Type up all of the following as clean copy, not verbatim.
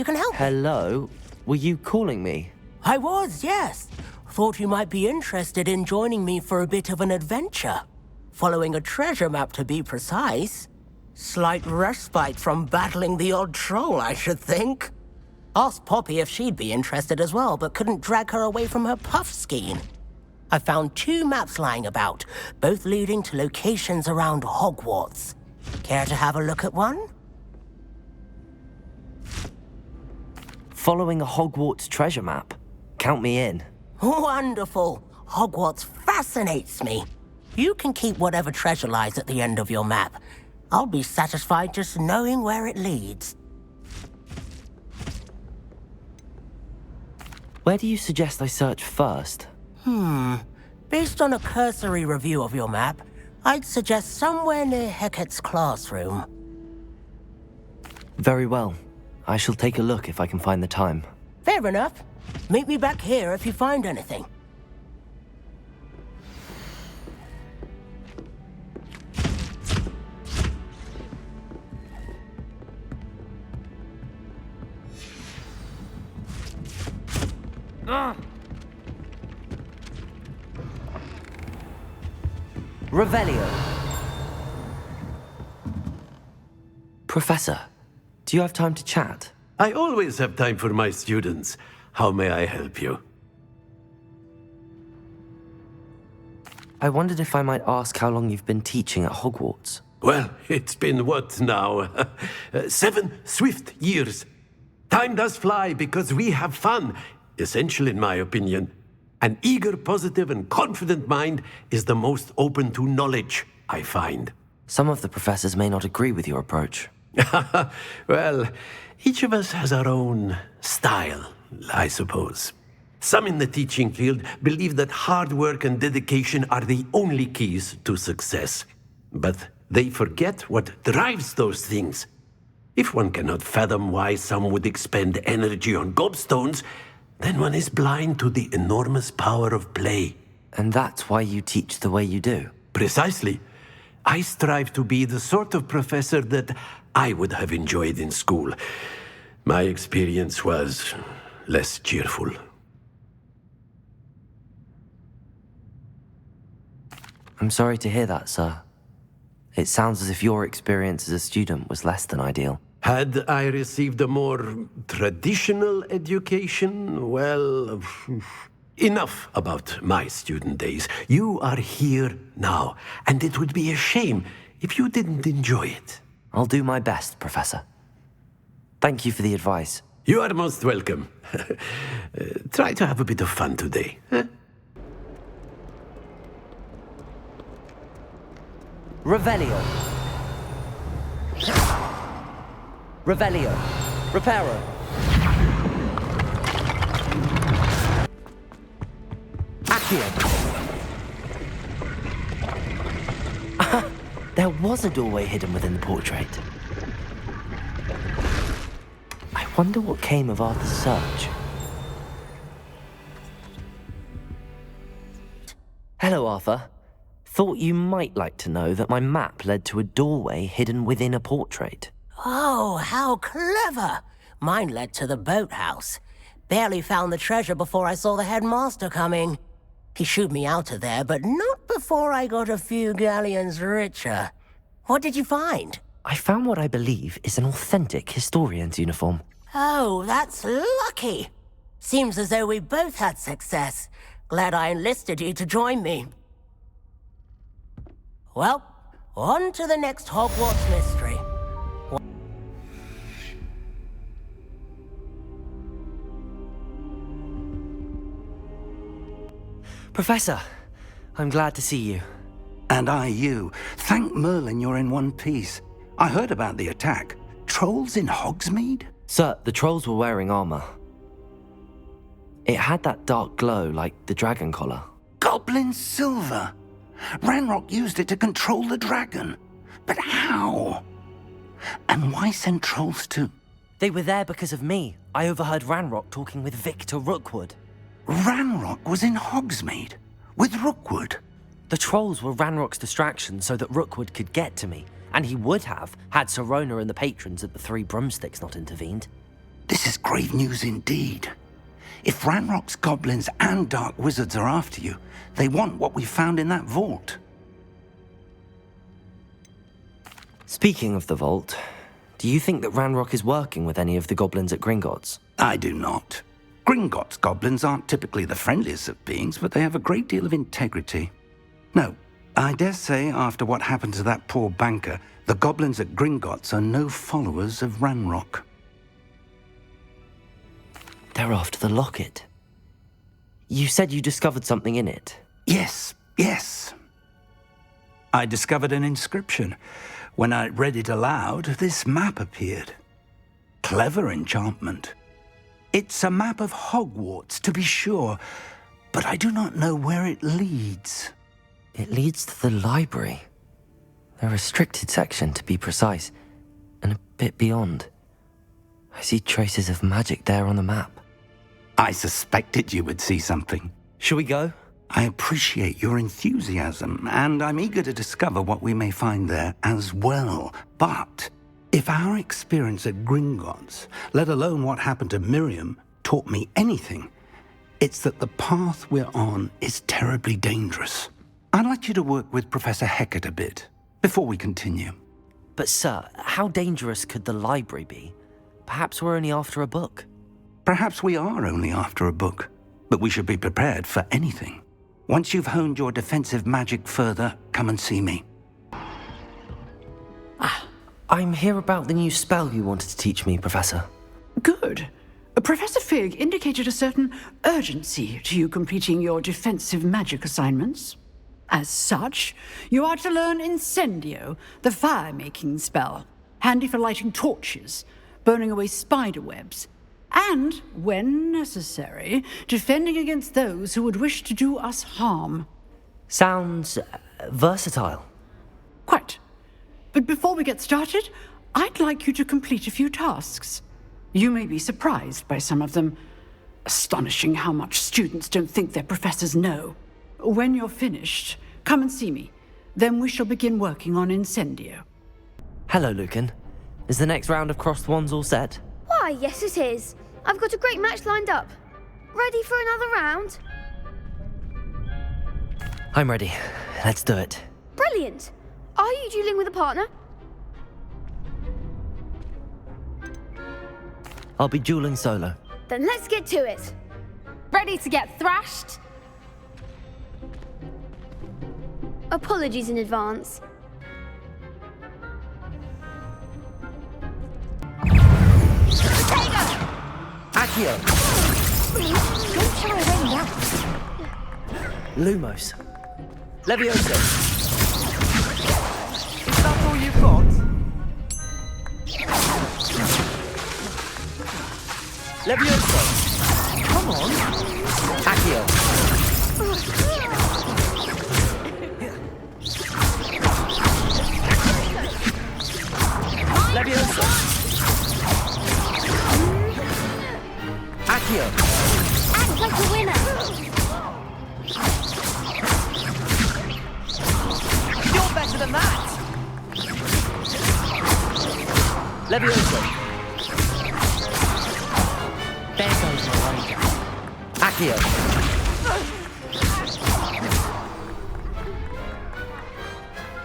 can help me. Hello? Were you calling me? I was, yes. Thought you might be interested in joining me for a bit of an adventure. Following a treasure map, to be precise. Slight respite from battling the odd troll, I should think. Asked Poppy if she'd be interested as well, but couldn't drag her away from her puff skein. I found 2 maps lying about, both leading to locations around Hogwarts. Care to have a look at one? Following a Hogwarts treasure map? Count me in. Wonderful. Hogwarts fascinates me. You can keep whatever treasure lies at the end of your map. I'll be satisfied just knowing where it leads. Where do you suggest I search first? Based on a cursory review of your map, I'd suggest somewhere near Hecat's classroom. Very well. I shall take a look if I can find the time. Fair enough. Meet me back here if you find anything. Revelio. Professor, do you have time to chat? I always have time for my students. How may I help you? I wondered if I might ask how long you've been teaching at Hogwarts. Well, it's been what now? 7 swift years. Time does fly because we have fun. Essential in my opinion. An eager, positive, and confident mind is the most open to knowledge, I find. Some of the professors may not agree with your approach. Well, each of us has our own style, I suppose. Some in the teaching field believe that hard work and dedication are the only keys to success. But they forget what drives those things. If one cannot fathom why some would expend energy on gobstones, then one is blind to the enormous power of play. And that's why you teach the way you do? Precisely. I strive to be the sort of professor that I would have enjoyed in school. My experience was less cheerful. I'm sorry to hear that, sir. It sounds as if your experience as a student was less than ideal. Had I received a more traditional education, well, enough about my student days. You are here now, and it would be a shame if you didn't enjoy it. I'll do my best, Professor. Thank you for the advice. You are most welcome. Try to have a bit of fun today. Huh? Revelio. Revelio. Reparo. Accio. There was a doorway hidden within the portrait. I wonder what came of Arthur's search. Hello, Arthur. Thought you might like to know that my map led to a doorway hidden within a portrait. Oh, how clever! Mine led to the boathouse. Barely found the treasure before I saw the headmaster coming. He shooed me out of there, but not before I got a few galleons richer. What did you find? I found what I believe is an authentic historian's uniform. Oh, that's lucky. Seems as though we both had success. Glad I enlisted you to join me. Well, on to the next Hogwarts mystery. Professor, I'm glad to see you. And I you. Thank Merlin you're in one piece. I heard about the attack. Trolls in Hogsmeade? Sir, the trolls were wearing armor. It had that dark glow like the dragon collar. Goblin silver! Ranrock used it to control the dragon. But how? And why send trolls too? They were there because of me. I overheard Ranrock talking with Victor Rookwood. Ranrock was in Hogsmeade? With Rookwood? The trolls were Ranrock's distraction so that Rookwood could get to me. And he would have, had Sirona and the patrons at the Three Broomsticks not intervened. This is grave news indeed. If Ranrock's goblins and dark wizards are after you, they want what we found in that vault. Speaking of the vault, do you think that Ranrock is working with any of the goblins at Gringotts? I do not. Gringotts goblins aren't typically the friendliest of beings, but they have a great deal of integrity. No, I dare say after what happened to that poor banker, the goblins at Gringotts are no followers of Ranrock. They're after the locket. You said you discovered something in it. Yes. I discovered an inscription. When I read it aloud, this map appeared. Clever enchantment. It's a map of Hogwarts, to be sure, but I do not know where it leads. It leads to the library. A restricted section, to be precise, and a bit beyond. I see traces of magic there on the map. I suspected you would see something. Shall we go? I appreciate your enthusiasm, and I'm eager to discover what we may find there as well. But if our experience at Gringotts, let alone what happened to Miriam, taught me anything, it's that the path we're on is terribly dangerous. I'd like you to work with Professor Hecat a bit before we continue. But sir, how dangerous could the library be? Perhaps we're only after a book. Perhaps we are only after a book, but we should be prepared for anything. Once you've honed your defensive magic further, come and see me. I'm here about the new spell you wanted to teach me, Professor. Good. Professor Fig indicated a certain urgency to you completing your defensive magic assignments. As such, you are to learn Incendio, the fire-making spell, handy for lighting torches, burning away spider webs, and, when necessary, defending against those who would wish to do us harm. Sounds versatile. Quite. But before we get started, I'd like you to complete a few tasks. You may be surprised by some of them. Astonishing how much students don't think their professors know. When you're finished, come and see me. Then we shall begin working on Incendio. Hello, Lucan. Is the next round of crossed wands all set? Why, yes it is. I've got a great match lined up. Ready for another round? I'm ready. Let's do it. Brilliant. Are you dueling with a partner? I'll be dueling solo. Then let's get to it. Ready to get thrashed? Apologies in advance. Accio! Don't shy away now. Lumos. Levioso. Is that all you've got? Levioso. Come on. Accio. Levioso. Accio. Act like a winner. You're better than that. Levioso. There goes my ranger. Accio.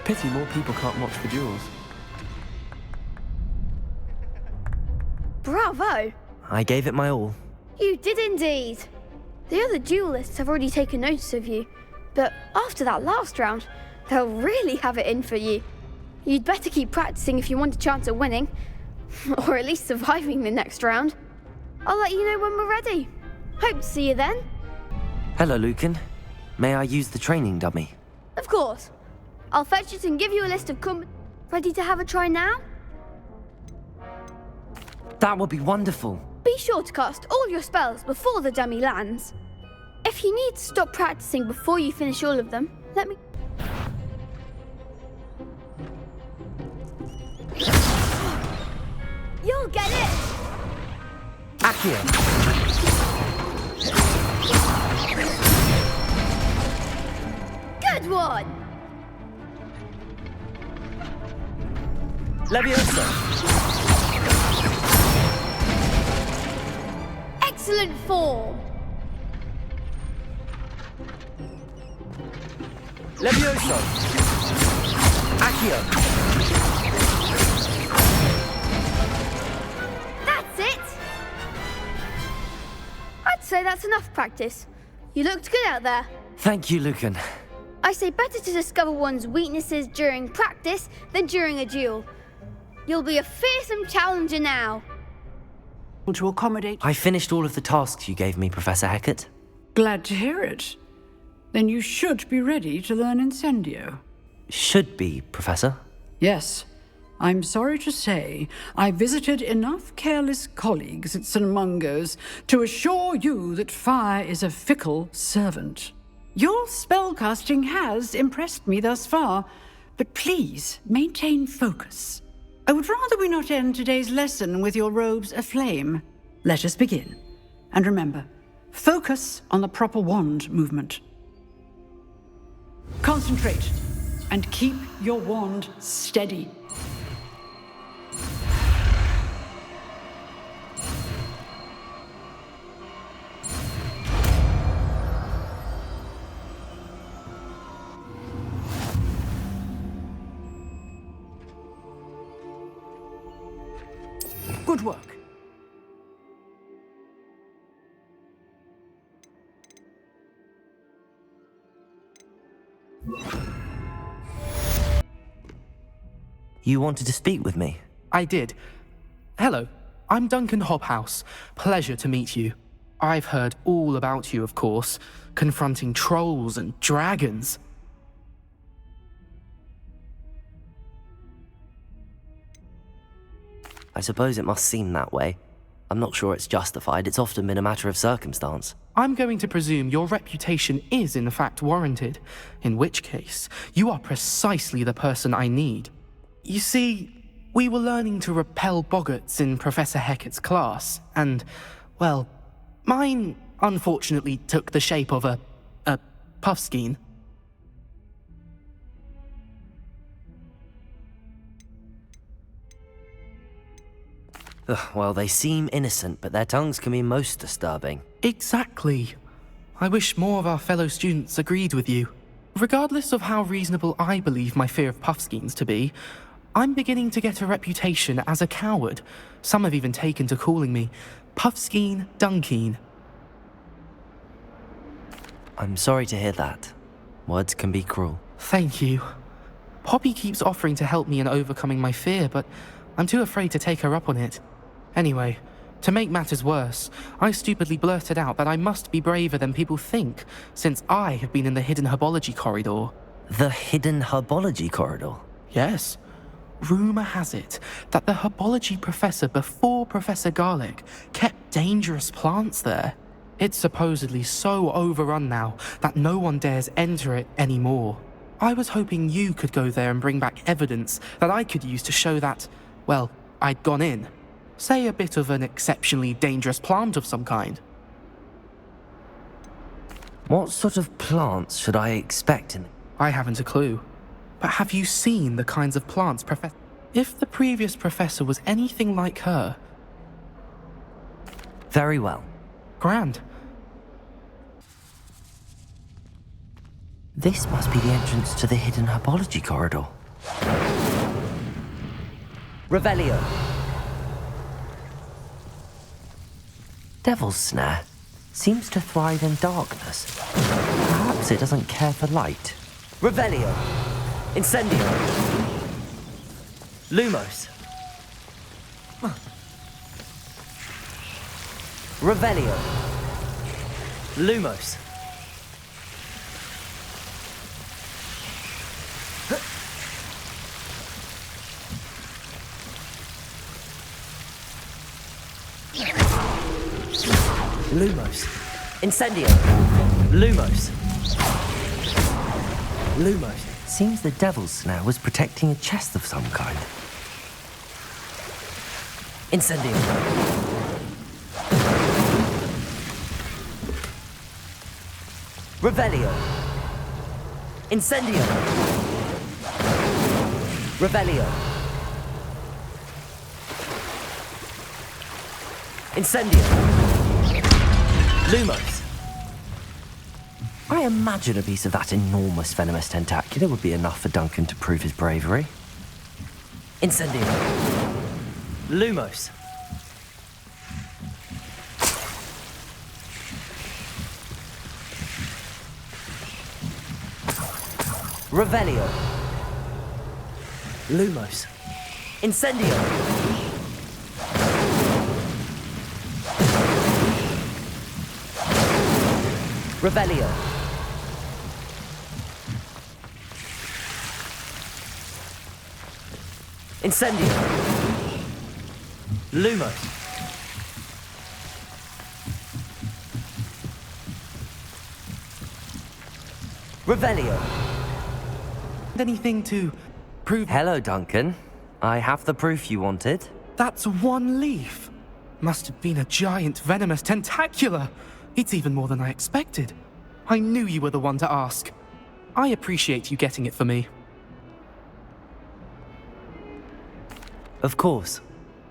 Pity more people can't watch the duels. Bravo. I gave it my all. You did indeed. The other duelists have already taken notice of you, but after that last round, they'll really have it in for you. You'd better keep practicing if you want a chance at winning, or at least surviving the next round. I'll let you know when we're ready. Hope to see you then. Hello, Lucan. May I use the training dummy? Of course. I'll fetch it and give you a list of Ready to have a try now? That would be wonderful. Be sure to cast all your spells before the dummy lands. If you need to stop practicing before you finish all of them, let me... You'll get it! Accio. Good one! Levioso. excellent form. Levioso! Accio! That's it! I'd say that's enough practice. You looked good out there. Thank you, Lucan. I say better to discover one's weaknesses during practice than during a duel. You'll be a fearsome challenger now. To accommodate. I finished all of the tasks you gave me, Professor Hecat. Glad to hear it. Then you should be ready to learn Incendio. Should be, Professor. Yes. I'm sorry to say, I visited enough careless colleagues at St. Mungo's to assure you that fire is a fickle servant. Your spellcasting has impressed me thus far, but please maintain focus. I would rather we not end today's lesson with your robes aflame. Let us begin. And remember, focus on the proper wand movement. Concentrate, and keep your wand steady. Good work. You wanted to speak with me? I did. Hello, I'm Duncan Hobhouse. Pleasure to meet you. I've heard all about you, of course, confronting trolls and dragons. I suppose it must seem that way. I'm not sure it's justified. It's often been a matter of circumstance. I'm going to presume your reputation is in fact warranted, in which case, you are precisely the person I need. You see, we were learning to repel boggarts in Professor Hecat's class, and, well, mine unfortunately took the shape of a puffskein. Well, they seem innocent, but their tongues can be most disturbing. Exactly. I wish more of our fellow students agreed with you. Regardless of how reasonable I believe my fear of puffskeins to be, I'm beginning to get a reputation as a coward. Some have even taken to calling me Puffskeen Dunkeen. I'm sorry to hear that. Words can be cruel. Thank you. Poppy keeps offering to help me in overcoming my fear, but I'm too afraid to take her up on it. Anyway, to make matters worse, I stupidly blurted out that I must be braver than people think, since I have been in the hidden herbology corridor. The hidden herbology corridor? Yes. Rumour has it that the herbology professor before Professor Garlic kept dangerous plants there. It's supposedly so overrun now that no one dares enter it anymore. I was hoping you could go there and bring back evidence that I could use to show that, well, I'd gone in. Say a bit of an exceptionally dangerous plant of some kind. What sort of plants should I expect in... I haven't a clue. But have you seen the kinds of plants If the previous professor was anything like her... Very well. Grand. This must be the entrance to the hidden herbology corridor. Revelio. Devil's Snare seems to thrive in darkness. Perhaps it doesn't care for light. Revelio. Incendio. Lumos. Revelio. Lumos. Lumos. Incendio. Lumos. Lumos. Seems the Devil's Snare was protecting a chest of some kind. Incendio. Revelio. Incendio. Revelio. Incendio. Lumos! I imagine a piece of that enormous venomous tentacular would be enough for Duncan to prove his bravery. Incendio! Lumos! Revelio! Lumos! Incendio! Revelio! Incendio! Lumos! Revelio! Anything to prove? Hello, Duncan. I have the proof you wanted. That's one leaf. Must have been a giant venomous tentacula. It's even more than I expected. I knew you were the one to ask. I appreciate you getting it for me. Of course.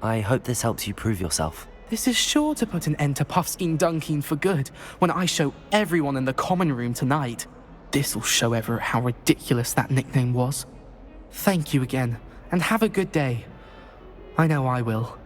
I hope this helps you prove yourself. This is sure to put an end to Puffskein Dunkeen for good when I show everyone in the common room tonight. This'll show Everett how ridiculous that nickname was. Thank you again, and have a good day. I know I will.